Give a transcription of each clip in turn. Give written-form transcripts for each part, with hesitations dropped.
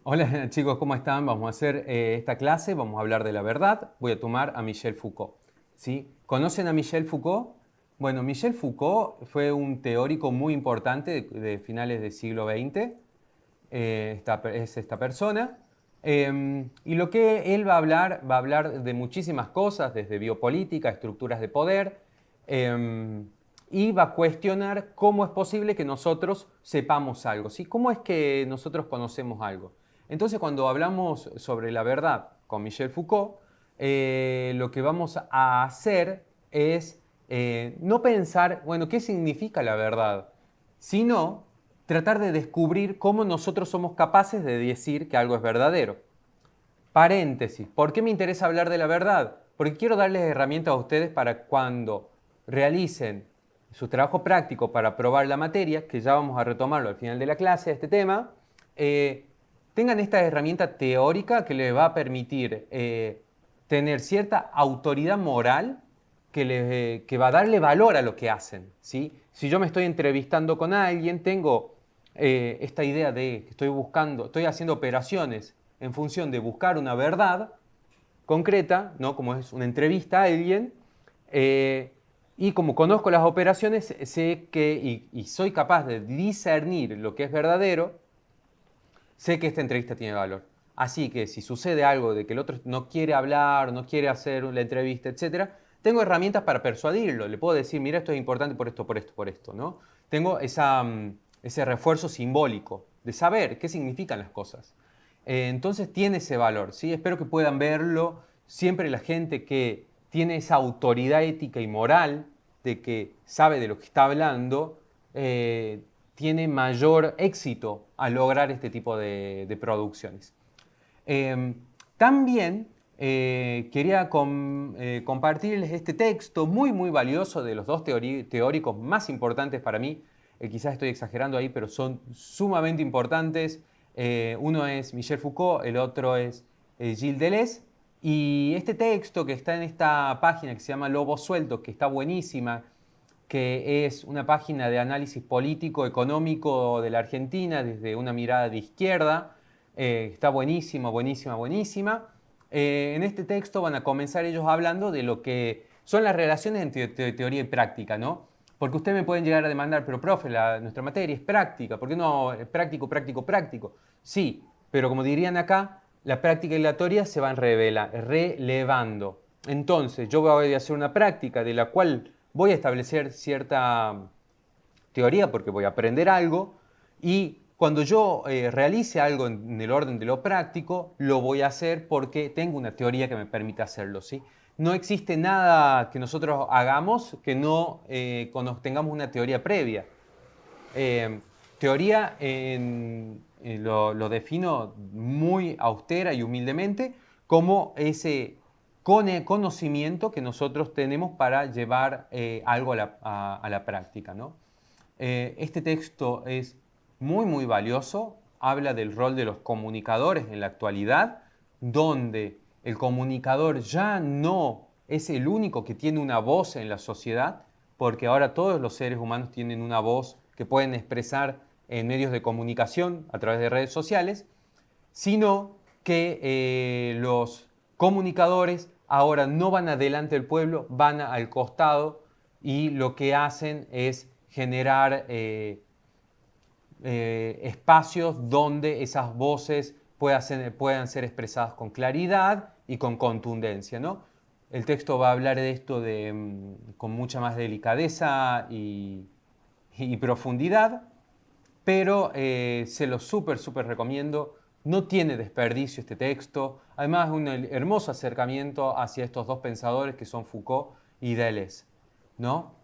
Hola chicos, ¿cómo están? Vamos a hacer esta clase, vamos a hablar de la verdad. Voy a tomar a Michel Foucault. ¿Sí? ¿Conocen a Michel Foucault? Bueno, Michel Foucault fue un teórico muy importante de finales del siglo XX. Es esta persona. Y lo que él va a hablar de muchísimas cosas, desde biopolítica, estructuras de poder, eh, y va a cuestionar cómo es posible que nosotros sepamos algo, ¿sí? ¿Cómo es que nosotros conocemos algo? Entonces, cuando hablamos sobre la verdad con Michel Foucault, lo que vamos a hacer es no pensar, bueno, ¿qué significa la verdad? Sino tratar de descubrir cómo nosotros somos capaces de decir que algo es verdadero. Paréntesis, ¿por qué me interesa hablar de la verdad? Porque quiero darles herramientas a ustedes para cuando realicen su trabajo práctico para probar la materia, que ya vamos a retomarlo al final de la clase, este tema, eh, tengan esta herramienta teórica que les va a permitir tener cierta autoridad moral que va a darle valor a lo que hacen. ¿Sí? Si yo me estoy entrevistando con alguien, tengo esta idea de que estoy haciendo operaciones en función de buscar una verdad concreta, ¿no? Como es una entrevista a alguien, eh, y como conozco las operaciones, sé que, y soy capaz de discernir lo que es verdadero, sé que esta entrevista tiene valor. Así que si sucede algo de que el otro no quiere hablar, no quiere hacer la entrevista, etcétera, tengo herramientas para persuadirlo. Le puedo decir, mira, esto es importante por esto, por esto, por esto, ¿no? Tengo ese refuerzo simbólico de saber qué significan las cosas. Entonces tiene ese valor, ¿sí? Espero que puedan verlo. Siempre la gente que tiene esa autoridad ética y moral de que sabe de lo que está hablando, tiene mayor éxito al lograr este tipo de producciones. Eh, También quería compartirles este texto muy, muy valioso de los dos teóricos más importantes para mí. Quizás estoy exagerando ahí, pero son sumamente importantes. Uno es Michel Foucault, el otro es Gilles Deleuze. Y este texto que está en esta página que se llama Lobo Suelto, que está buenísima, que es una página de análisis político, económico de la Argentina desde una mirada de izquierda. Está buenísima, buenísima, buenísima. En este texto van a comenzar ellos hablando de lo que son las relaciones entre teoría y práctica, ¿no? Porque ustedes me pueden llegar a demandar, pero profe, nuestra materia es práctica, ¿por qué no es práctico, práctico, práctico? Sí, pero como dirían acá, la práctica y la teoría se van relevando. Entonces, yo voy a hacer una práctica de la cual voy a establecer cierta teoría porque voy a aprender algo y cuando yo realice algo en el orden de lo práctico, lo voy a hacer porque tengo una teoría que me permite hacerlo, ¿sí? No existe nada que nosotros hagamos que no tengamos una teoría previa. Eh, Teoría lo defino muy austera y humildemente como ese conocimiento que nosotros tenemos para llevar algo a la práctica, ¿no? Este texto es muy, muy valioso, habla del rol de los comunicadores en la actualidad, donde el comunicador ya no es el único que tiene una voz en la sociedad, porque ahora todos los seres humanos tienen una voz que pueden expresar en medios de comunicación a través de redes sociales, sino que los comunicadores ahora no van adelante del pueblo, van al costado y lo que hacen es generar espacios donde esas voces puedan ser expresadas con claridad y con contundencia, ¿no? El texto va a hablar de esto con mucha más delicadeza y profundidad, pero se lo súper, súper recomiendo. No tiene desperdicio este texto. Además, es un hermoso acercamiento hacia estos dos pensadores que son Foucault y Deleuze, ¿no?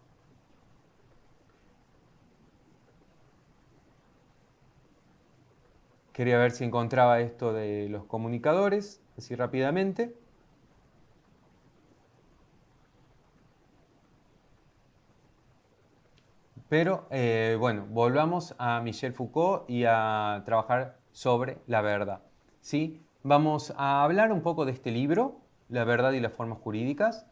Quería ver si encontraba esto de los comunicadores, así rápidamente. Pero bueno, volvamos a Michel Foucault y a trabajar sobre la verdad. ¿Sí? Vamos a hablar un poco de este libro, La verdad y las formas jurídicas,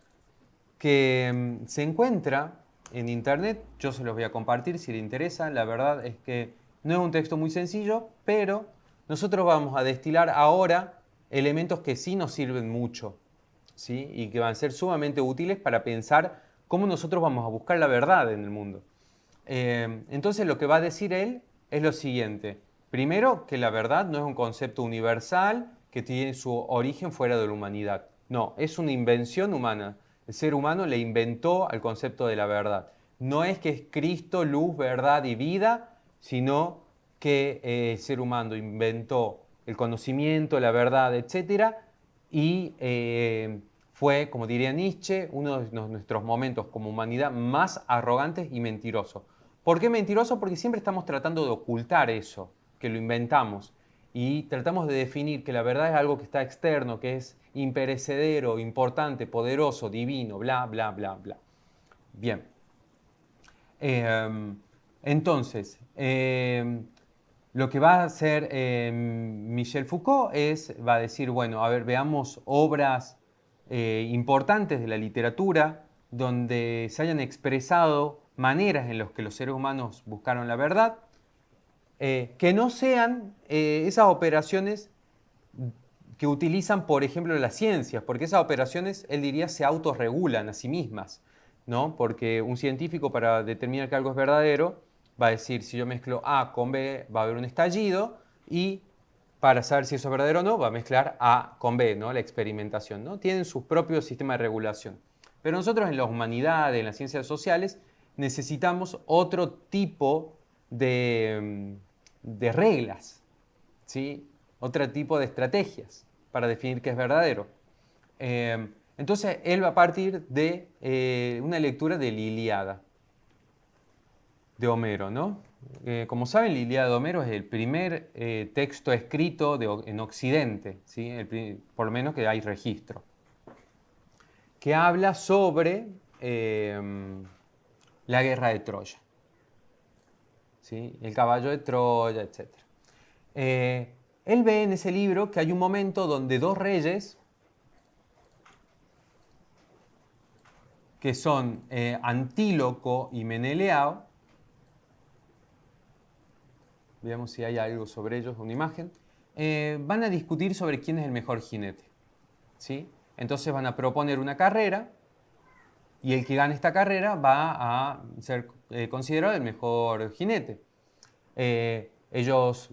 que se encuentra en internet. Yo se los voy a compartir si le interesa. La verdad es que no es un texto muy sencillo, pero nosotros vamos a destilar ahora elementos que sí nos sirven mucho, ¿sí? Y que van a ser sumamente útiles para pensar cómo nosotros vamos a buscar la verdad en el mundo. Entonces lo que va a decir él es lo siguiente. Primero, que la verdad no es un concepto universal que tiene su origen fuera de la humanidad. No, es una invención humana. El ser humano le inventó al concepto de la verdad. No es que es Cristo, luz, verdad y vida, sino que el ser humano inventó el conocimiento, la verdad, etcétera, y fue, como diría Nietzsche, uno de nuestros momentos como humanidad más arrogantes y mentirosos. ¿Por qué mentiroso? Porque siempre estamos tratando de ocultar eso, que lo inventamos, y tratamos de definir que la verdad es algo que está externo, que es imperecedero, importante, poderoso, divino, bla, bla, bla, bla. Bien. Entonces, lo que va a hacer Michel Foucault va a decir, bueno, a ver, veamos obras importantes de la literatura donde se hayan expresado maneras en las que los seres humanos buscaron la verdad, que no sean esas operaciones que utilizan, por ejemplo, las ciencias, porque esas operaciones, él diría, se autorregulan a sí mismas, ¿no? Porque un científico, para determinar que algo es verdadero, va a decir, si yo mezclo A con B, va a haber un estallido, y para saber si eso es verdadero o no, va a mezclar A con B, ¿no? La experimentación, ¿no? Tienen sus propios sistemas de regulación. Pero nosotros en las humanidades, en las ciencias sociales, necesitamos otro tipo de reglas, ¿sí? Otro tipo de estrategias para definir qué es verdadero. Entonces, él va a partir de una lectura de la Ilíada de Homero, ¿no? Como saben, la Ilíada de Homero es el primer texto escrito en Occidente, ¿sí? Por lo menos que hay registro, que habla sobre la guerra de Troya, ¿sí? El caballo de Troya, etc. Él ve en ese libro que hay un momento donde dos reyes, que son Antíloco y Menelao, veamos si hay algo sobre ellos, una imagen, van a discutir sobre quién es el mejor jinete, ¿sí? Entonces van a proponer una carrera y el que gane esta carrera va a ser considerado el mejor jinete. Ellos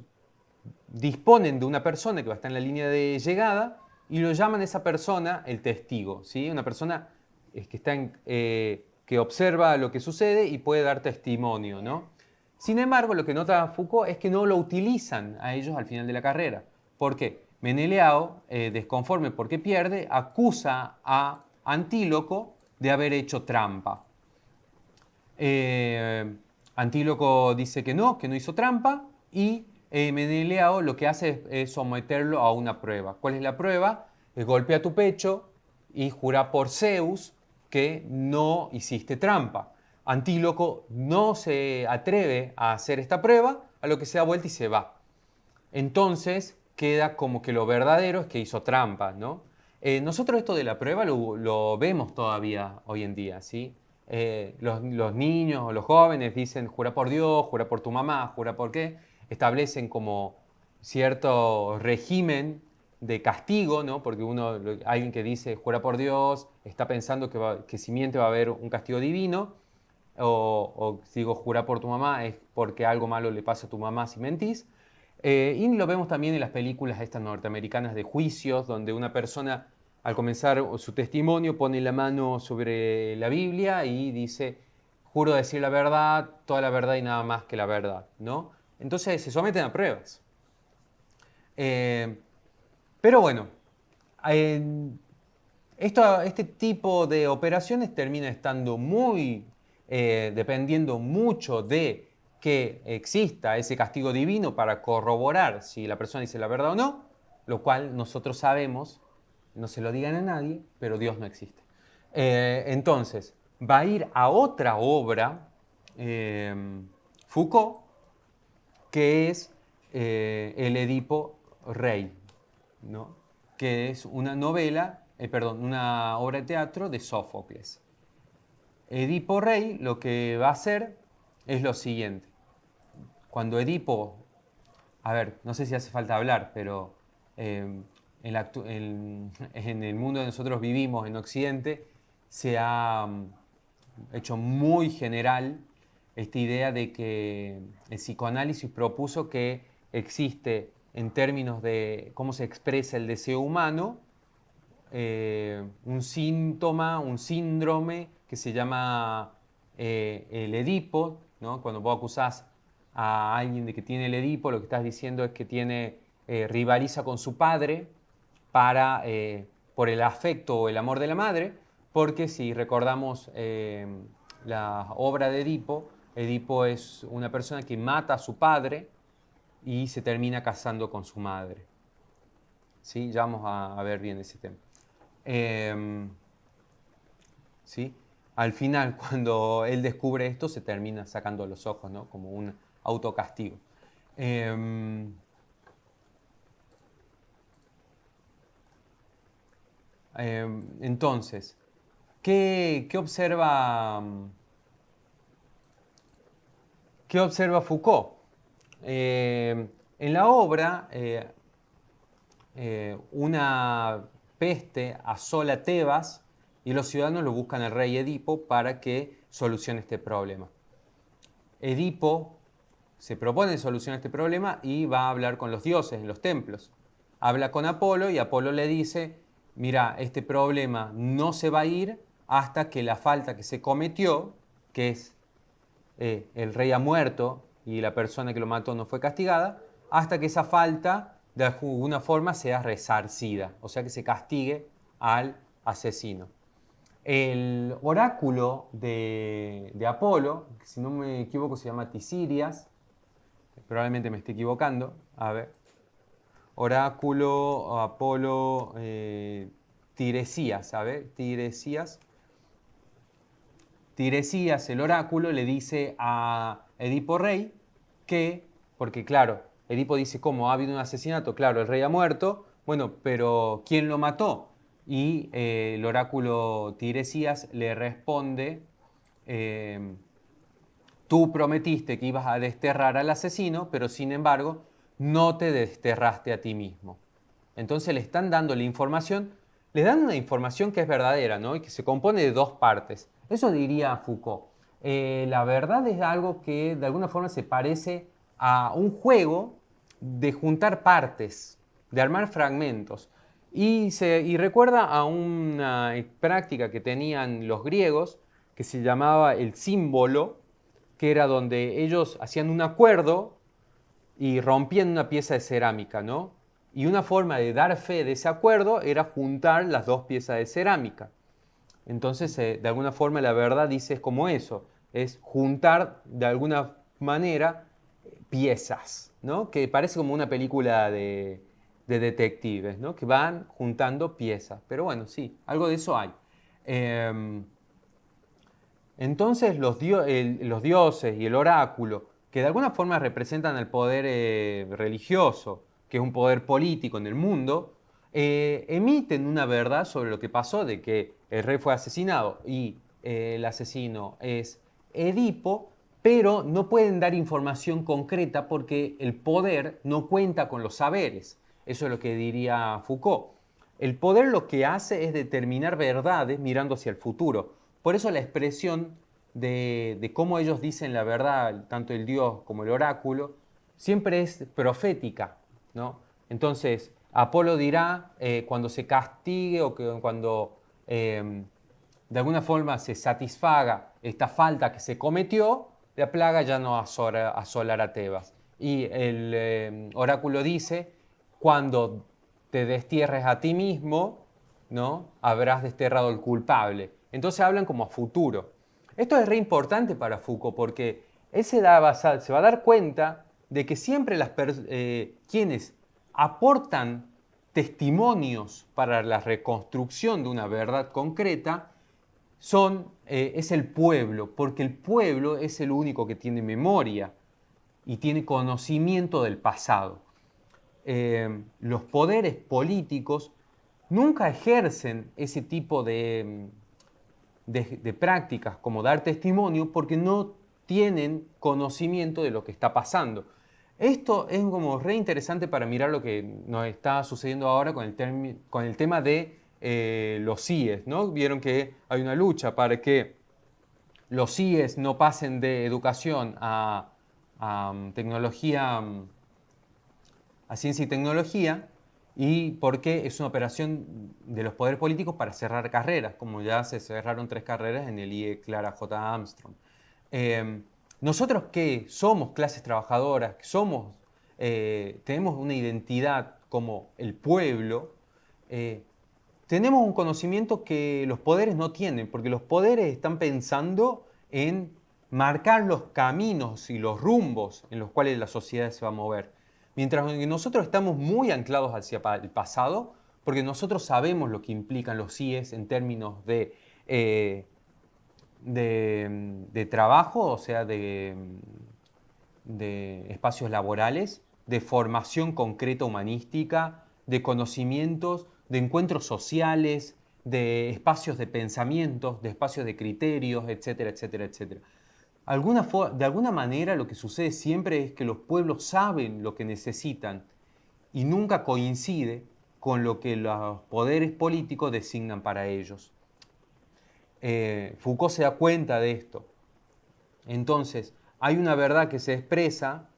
disponen de una persona que va a estar en la línea de llegada y lo llaman a esa persona el testigo, ¿sí? Una persona que observa lo que sucede y puede dar testimonio, ¿no? Sin embargo, lo que nota Foucault es que no lo utilizan a ellos al final de la carrera. ¿Por qué? Menelao, desconforme porque pierde, acusa a Antíloco de haber hecho trampa. Antíloco dice que no hizo trampa, y Menelao lo que hace es someterlo a una prueba. ¿Cuál es la prueba? Golpea tu pecho y jura por Zeus que no hiciste trampa. Antíloco no se atreve a hacer esta prueba, a lo que se da vuelta y se va. Entonces queda como que lo verdadero es que hizo trampa, ¿no? Nosotros esto de la prueba lo vemos todavía hoy en día, ¿sí? Los niños o los jóvenes dicen jura por Dios, jura por tu mamá, jura por qué. Establecen como cierto régimen de castigo, ¿no? Porque alguien que dice jura por Dios está pensando que si miente va a haber un castigo divino. O si digo jura por tu mamá es porque algo malo le pasa a tu mamá si mentís. Y lo vemos también en las películas estas norteamericanas de juicios, donde una persona al comenzar su testimonio pone la mano sobre la Biblia y dice, juro decir la verdad, toda la verdad y nada más que la verdad, ¿no? Entonces se someten a pruebas. Pero bueno, este tipo de operaciones termina estando dependiendo mucho de que exista ese castigo divino para corroborar si la persona dice la verdad o no, lo cual nosotros sabemos, no se lo digan a nadie, pero Dios no existe. Entonces, va a ir a otra obra, Foucault, que es El Edipo Rey, ¿no? Que es una una obra de teatro de Sófocles. Edipo Rey lo que va a hacer es lo siguiente. Cuando Edipo a ver, no sé si hace falta hablar, pero en el mundo que nosotros vivimos, en Occidente, se ha hecho muy general esta idea de que el psicoanálisis propuso que existe, en términos de cómo se expresa el deseo humano, un síntoma, un síndrome que se llama el Edipo, ¿no? Cuando vos acusás a alguien de que tiene el Edipo, lo que estás diciendo es que rivaliza con su padre por el afecto o el amor de la madre, porque si recordamos la obra de Edipo, Edipo es una persona que mata a su padre y se termina casando con su madre. ¿Sí? Ya vamos a ver bien ese tema. ¿Sí? Al final, cuando él descubre esto, se termina sacando los ojos, ¿no? Como un autocastigo. Entonces, ¿qué observa Foucault? En la obra, una peste asola Tebas y los ciudadanos lo buscan al rey Edipo para que solucione este problema. Edipo se propone solucionar este problema y va a hablar con los dioses en los templos. Habla con Apolo y Apolo le dice, mira, este problema no se va a ir hasta que la falta que se cometió, que es el rey ha muerto y la persona que lo mató no fue castigada, hasta que esa falta de alguna forma sea resarcida, o sea que se castigue al asesino. El oráculo de Apolo, que si no me equivoco se llama Tisirias, probablemente me esté equivocando, a ver, oráculo Apolo Tiresías, a ver, Tiresías, el oráculo, le dice a Edipo Rey que, porque claro, Edipo dice, ¿cómo? ¿Ha habido un asesinato? Claro, el rey ha muerto, bueno, pero ¿quién lo mató? Y el oráculo Tiresías le responde, tú prometiste que ibas a desterrar al asesino, pero sin embargo no te desterraste a ti mismo. Entonces le están dando la información, le dan una información que es verdadera, ¿no? Y que se compone de dos partes. Eso diría Foucault. La verdad es algo que de alguna forma se parece a un juego de juntar partes, de armar fragmentos. Y recuerda a una práctica que tenían los griegos que se llamaba el símbolo, que era donde ellos hacían un acuerdo y rompían una pieza de cerámica, ¿no? Y una forma de dar fe de ese acuerdo era juntar las dos piezas de cerámica. Entonces, de alguna forma, la verdad dice es como eso, es juntar de alguna manera piezas, ¿no? Que parece como una película de detectives, ¿no? Que van juntando piezas. Pero bueno, sí, algo de eso hay. Entonces los dioses y el oráculo, que de alguna forma representan el poder religioso, que es un poder político en el mundo, emiten una verdad sobre lo que pasó, de que el rey fue asesinado y el asesino es Edipo, pero no pueden dar información concreta porque el poder no cuenta con los saberes. Eso es lo que diría Foucault. El poder lo que hace es determinar verdades mirando hacia el futuro. Por eso la expresión de cómo ellos dicen la verdad, tanto el Dios como el oráculo, siempre es profética, ¿no? Entonces, Apolo dirá cuando se castigue o cuando de alguna forma se satisfaga esta falta que se cometió, la plaga ya no asolará Tebas. Y el oráculo dice, cuando te destierres a ti mismo, ¿no? Habrás desterrado al culpable. Entonces hablan como a futuro. Esto es re importante para Foucault porque él se va a dar cuenta de que siempre quienes aportan testimonios para la reconstrucción de una verdad concreta es el pueblo, porque el pueblo es el único que tiene memoria y tiene conocimiento del pasado. Los poderes políticos nunca ejercen ese tipo de prácticas como dar testimonio porque no tienen conocimiento de lo que está pasando. Esto es como re interesante para mirar lo que nos está sucediendo ahora con el tema de los CIES, ¿no? Vieron que hay una lucha para que los CIES no pasen de educación a tecnología, a ciencia y tecnología, y porque es una operación de los poderes políticos para cerrar carreras, como ya se cerraron 3 carreras en el IE Clara J. Armstrong. Nosotros que somos clases trabajadoras, que tenemos una identidad como el pueblo, tenemos un conocimiento que los poderes no tienen, porque los poderes están pensando en marcar los caminos y los rumbos en los cuales la sociedad se va a mover. Mientras que nosotros estamos muy anclados hacia el pasado, porque nosotros sabemos lo que implican los CIES en términos de trabajo, o sea, de espacios laborales, de formación concreta humanística, de conocimientos, de encuentros sociales, de espacios de pensamientos, de espacios de criterios, etcétera, etcétera, etcétera. De alguna manera lo que sucede siempre es que los pueblos saben lo que necesitan y nunca coincide con lo que los poderes políticos designan para ellos. Foucault se da cuenta de esto. Entonces, hay una verdad que se expresa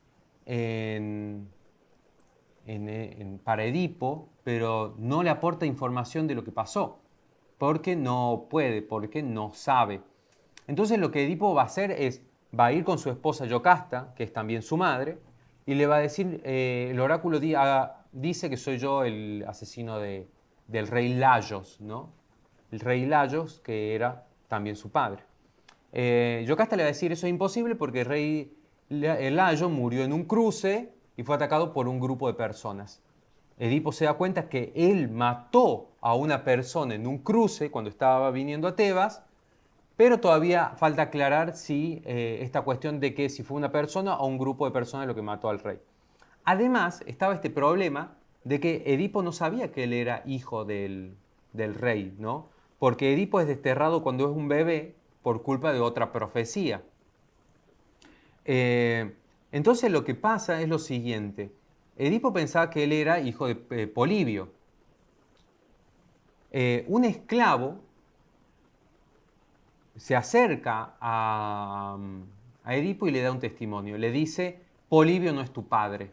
para Edipo, pero no le aporta información de lo que pasó, porque no puede, porque no sabe. Entonces lo que Edipo va a hacer va a ir con su esposa Yocasta, que es también su madre, y le va a decir, el oráculo dice que soy yo el asesino del rey Laios, ¿no? El rey Laios, que era también su padre. Yocasta le va a decir, eso es imposible porque el rey Laios murió en un cruce y fue atacado por un grupo de personas. Edipo se da cuenta que él mató a una persona en un cruce cuando estaba viniendo a Tebas, pero todavía falta aclarar si esta cuestión de que si fue una persona o un grupo de personas lo que mató al rey. Además, estaba este problema de que Edipo no sabía que él era hijo del rey, ¿no? Porque Edipo es desterrado cuando es un bebé por culpa de otra profecía. Entonces lo que pasa es lo siguiente. Edipo pensaba que él era hijo de Polibio. Un esclavo se acerca a Edipo y le da un testimonio. Le dice, Polibio no es tu padre,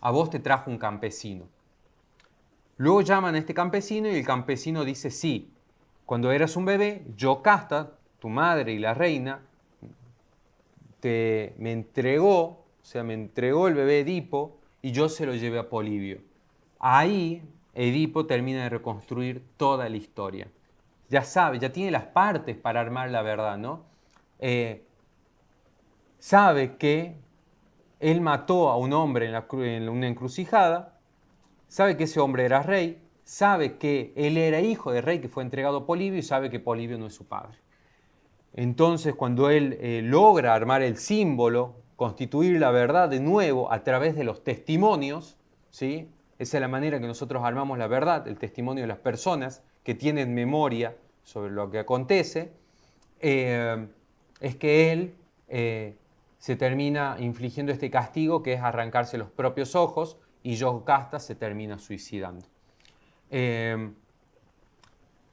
a vos te trajo un campesino. Luego llaman a este campesino y el campesino dice, sí, cuando eras un bebé, Yocasta, tu madre y la reina, me entregó el bebé Edipo y yo se lo llevé a Polibio. Ahí Edipo termina de reconstruir toda la historia. Ya sabe, ya tiene las partes para armar la verdad, ¿no? Sabe que él mató a un hombre en una encrucijada, sabe que ese hombre era rey, sabe que él era hijo de rey que fue entregado a Polibio y sabe que Polibio no es su padre. Entonces, cuando él logra armar el símbolo, constituir la verdad de nuevo a través de los testimonios, ¿sí? Esa es la manera que nosotros armamos la verdad, el testimonio de las personas que tienen memoria sobre lo que acontece, es que él se termina infligiendo este castigo que es arrancarse los propios ojos y Yocasta se termina suicidando.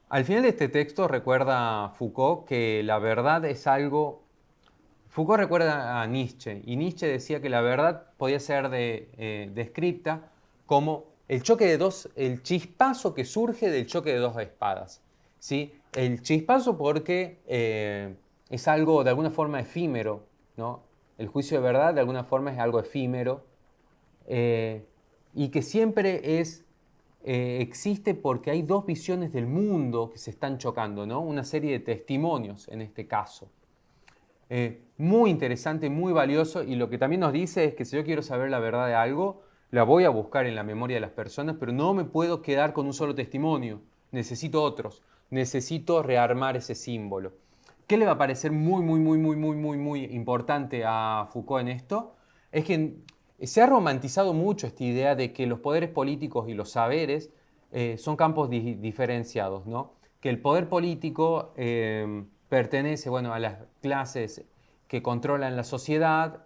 Al final de este texto recuerda Foucault que la verdad es algo... Foucault recuerda a Nietzsche y Nietzsche decía que la verdad podía ser descrita como el chispazo que surge del choque de dos espadas. ¿Sí? El chispazo porque es algo de alguna forma efímero, ¿no? El juicio de verdad de alguna forma es algo efímero y que siempre existe porque hay dos visiones del mundo que se están chocando, ¿no? Una serie de testimonios en este caso. Muy interesante, muy valioso, y lo que también nos dice es que si yo quiero saber la verdad de algo, la voy a buscar en la memoria de las personas, pero no me puedo quedar con un solo testimonio, necesito otros, necesito rearmar ese símbolo. ¿Qué le va a parecer muy importante a Foucault en esto? Es que se ha romantizado mucho esta idea de que los poderes políticos y los saberes son campos diferenciados, ¿no? Que el poder político pertenece, bueno, a las clases que controlan la sociedad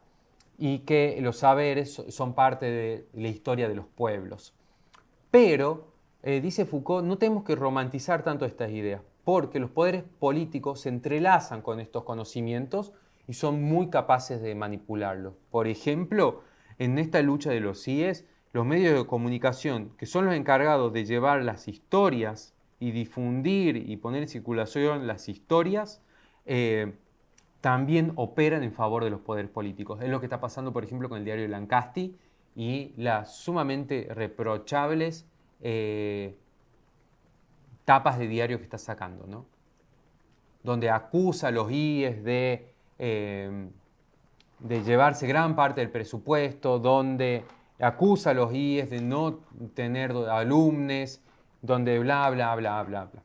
y que los saberes son parte de la historia de los pueblos. Pero, dice Foucault, no tenemos que romantizar tanto estas ideas, porque los poderes políticos se entrelazan con estos conocimientos y son muy capaces de manipularlos. Por ejemplo, en esta lucha de los CIES, los medios de comunicación, que son los encargados de llevar las historias y difundir y poner en circulación las historias, también operan en favor de los poderes políticos. Es lo que está pasando, por ejemplo, con el diario Lancasti y las sumamente reprochables tapas de diario que está sacando, ¿no? Donde acusa a los IES de llevarse gran parte del presupuesto, donde acusa a los IES de no tener alumnos, donde bla, bla, bla, bla, bla,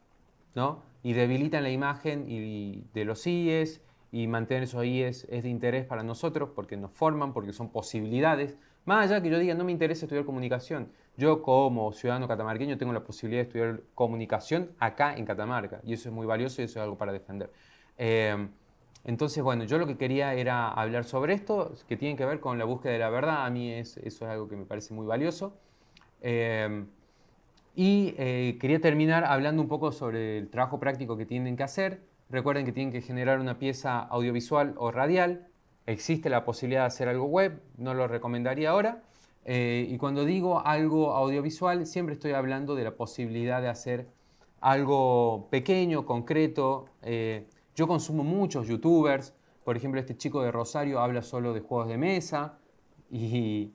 ¿no? Y debilitan la imagen de los IES, y mantener esos IES es de interés para nosotros porque nos forman, porque son posibilidades. Más allá que yo diga, no me interesa estudiar comunicación. Yo como ciudadano catamarqueño tengo la posibilidad de estudiar comunicación acá en Catamarca, y eso es muy valioso y eso es algo para defender. Entonces, bueno, yo lo que quería era hablar sobre esto, que tiene que ver con la búsqueda de la verdad. A mí eso es algo que me parece muy valioso. Quería terminar hablando un poco sobre el trabajo práctico que tienen que hacer. Recuerden que tienen que generar una pieza audiovisual o radial. Existe la posibilidad de hacer algo web, no lo recomendaría ahora. Y cuando digo algo audiovisual, siempre estoy hablando de la posibilidad de hacer algo pequeño, concreto. Yo consumo muchos youtubers. Por ejemplo, este chico de Rosario habla solo de juegos de mesa y,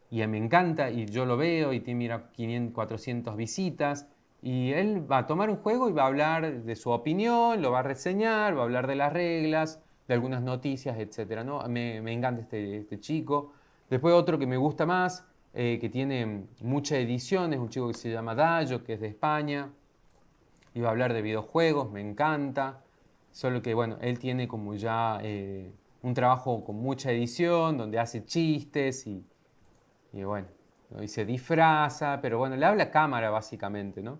y me encanta, y yo lo veo y tiene, mira, 500, 400 visitas. Y él va a tomar un juego y va a hablar de su opinión, lo va a reseñar, va a hablar de las reglas, de algunas noticias, etc., ¿no? Me encanta este chico. Después otro que me gusta más, que tiene mucha edición, es un chico que se llama Dayo, que es de España. Y va a hablar de videojuegos, me encanta. Solo que, bueno, él tiene como ya un trabajo con mucha edición, donde hace chistes y bueno, ¿no? Y se disfraza, pero bueno, le habla a cámara básicamente, ¿no?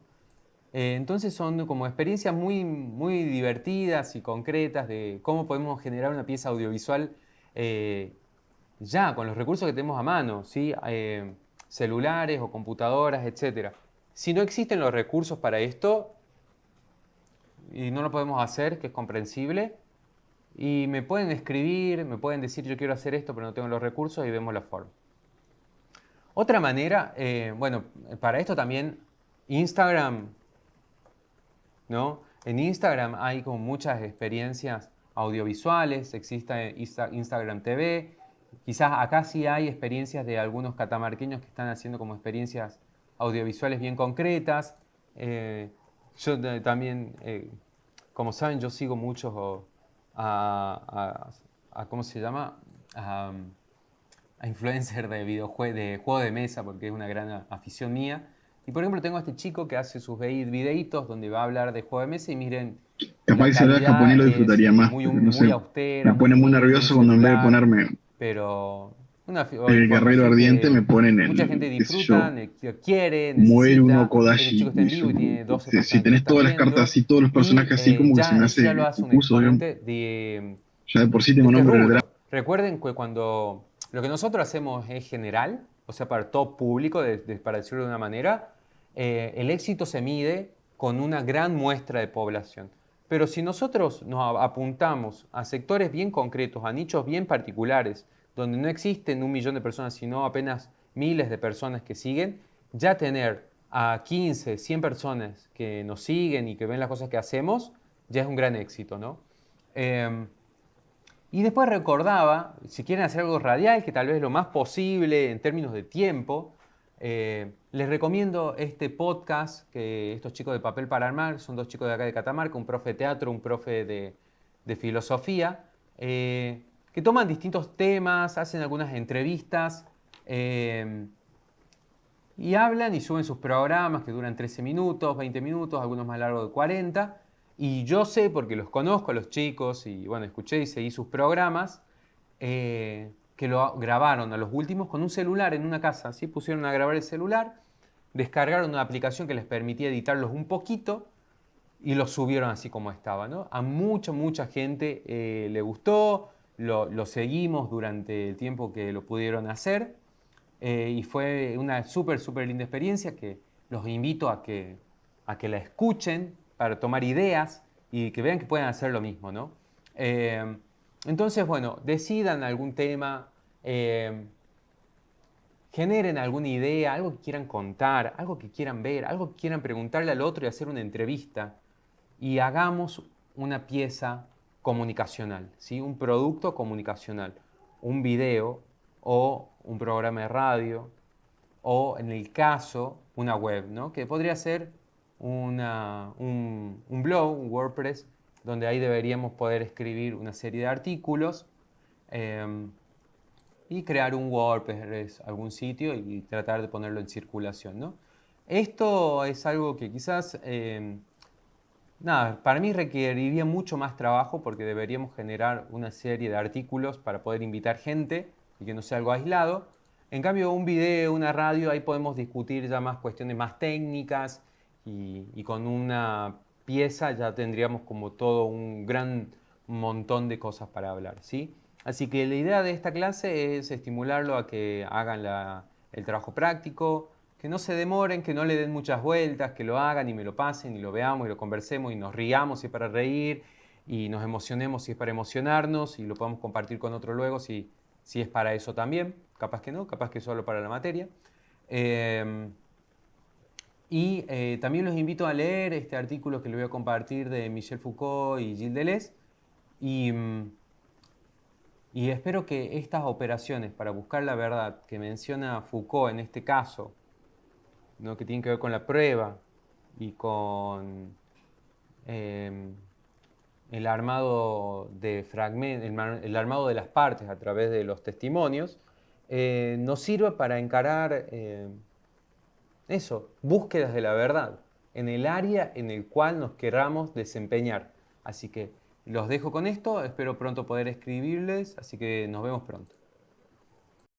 Entonces son como experiencias muy, muy divertidas y concretas de cómo podemos generar una pieza audiovisual ya con los recursos que tenemos a mano, ¿sí? Celulares o computadoras, etc. Si no existen los recursos para esto y no lo podemos hacer, que es comprensible, y me pueden escribir, me pueden decir yo quiero hacer esto pero no tengo los recursos, y vemos la forma. Otra manera, bueno, para esto también Instagram, ¿no? En Instagram hay como muchas experiencias audiovisuales, existe Instagram TV, quizás acá sí hay experiencias de algunos catamarqueños que están haciendo como experiencias audiovisuales bien concretas. Yo también, como saben, yo sigo mucho ¿cómo se llama? A influencer de videojuegos, de juego de mesa, porque es una gran afición mía. Y por ejemplo tengo a este chico que hace sus videitos donde va a hablar de juego de mesa, y miren, Capaz la que si era japonés calidad lo es disfrutaría más, muy, pero no sé, muy me austera, muy pone muy humilde, un nervioso cuando en vez de celular, ponerme pero una el guerrero información ardiente que me ponen mucha gente el, qué sé yo, disfruta, quiere, Muere uno necesita. Este chico Kodashi. está en Y yo, vivo y tiene 12 si personas que lo tenés están todas las cartas viendo. así, todos los Y personajes así, como que se ya me eso ya lo hace hace un confuso, digamos. exponente Ya de por sí de tengo este nombre del drama. rubro. Recuerden que cuando lo que nosotros hacemos es general, o sea, para todo público, para decirlo de una manera, el éxito se mide con una gran muestra de población. Pero si nosotros nos apuntamos a sectores bien concretos, a nichos bien particulares, donde no existen 1 millón de personas, sino apenas miles de personas que siguen, ya tener a 15, 100 personas que nos siguen y que ven las cosas que hacemos, ya es un gran éxito, ¿no? Y después recordaba, si quieren hacer algo radial, que tal vez lo más posible en términos de tiempo, les recomiendo este podcast que estos chicos de Papel para Armar, son dos chicos de acá de Catamarca, un profe de teatro, un profe de filosofía, que toman distintos temas, hacen algunas entrevistas y hablan y suben sus programas que duran 13 minutos, 20 minutos, algunos más largos de 40. Y yo sé, porque los conozco a los chicos y bueno, escuché y seguí sus programas, que lo grabaron a los últimos con un celular en una casa. ¿Sí? Pusieron a grabar el celular, descargaron una aplicación que les permitía editarlos un poquito y los subieron así como estaba, ¿no? A mucha, mucha gente le gustó. lo seguimos durante el tiempo que lo pudieron hacer y fue una súper linda experiencia que los invito a que la escuchen para tomar ideas y que vean que pueden hacer lo mismo, ¿no? Entonces, bueno, decidan algún tema, generen alguna idea, algo que quieran contar, algo que quieran ver, algo que quieran preguntarle al otro y hacer una entrevista y hagamos una pieza comunicacional, ¿sí? Un producto comunicacional, un video o un programa de radio o en el caso una web, ¿no? Que podría ser un blog, un WordPress, donde ahí deberíamos poder escribir una serie de artículos y crear un WordPress, algún sitio y tratar de ponerlo en circulación, ¿no? Esto es algo que quizás, nada, para mí requeriría mucho más trabajo porque deberíamos generar una serie de artículos para poder invitar gente y que no sea algo aislado. En cambio, un video, una radio, ahí podemos discutir ya más cuestiones más técnicas y con una pieza ya tendríamos como todo un gran montón de cosas para hablar, ¿sí? Así que la idea de esta clase es estimularlo a que hagan el trabajo práctico, que no se demoren, que no le den muchas vueltas, que lo hagan y me lo pasen y lo veamos y lo conversemos y nos riamos si es para reír y nos emocionemos si es para emocionarnos y lo podamos compartir con otro luego si es para eso también. Capaz que no, capaz que solo para la materia. También los invito a leer este artículo que le voy a compartir de Michel Foucault y Gilles Deleuze. Y espero que estas operaciones para buscar la verdad que menciona Foucault en este caso, ¿no? Que tienen que ver con la prueba y con el armado de el armado de las partes a través de los testimonios, nos sirva para encarar eso, búsquedas de la verdad en el área en el cual nos queramos desempeñar. Así que los dejo con esto, espero pronto poder escribirles, así que nos vemos pronto.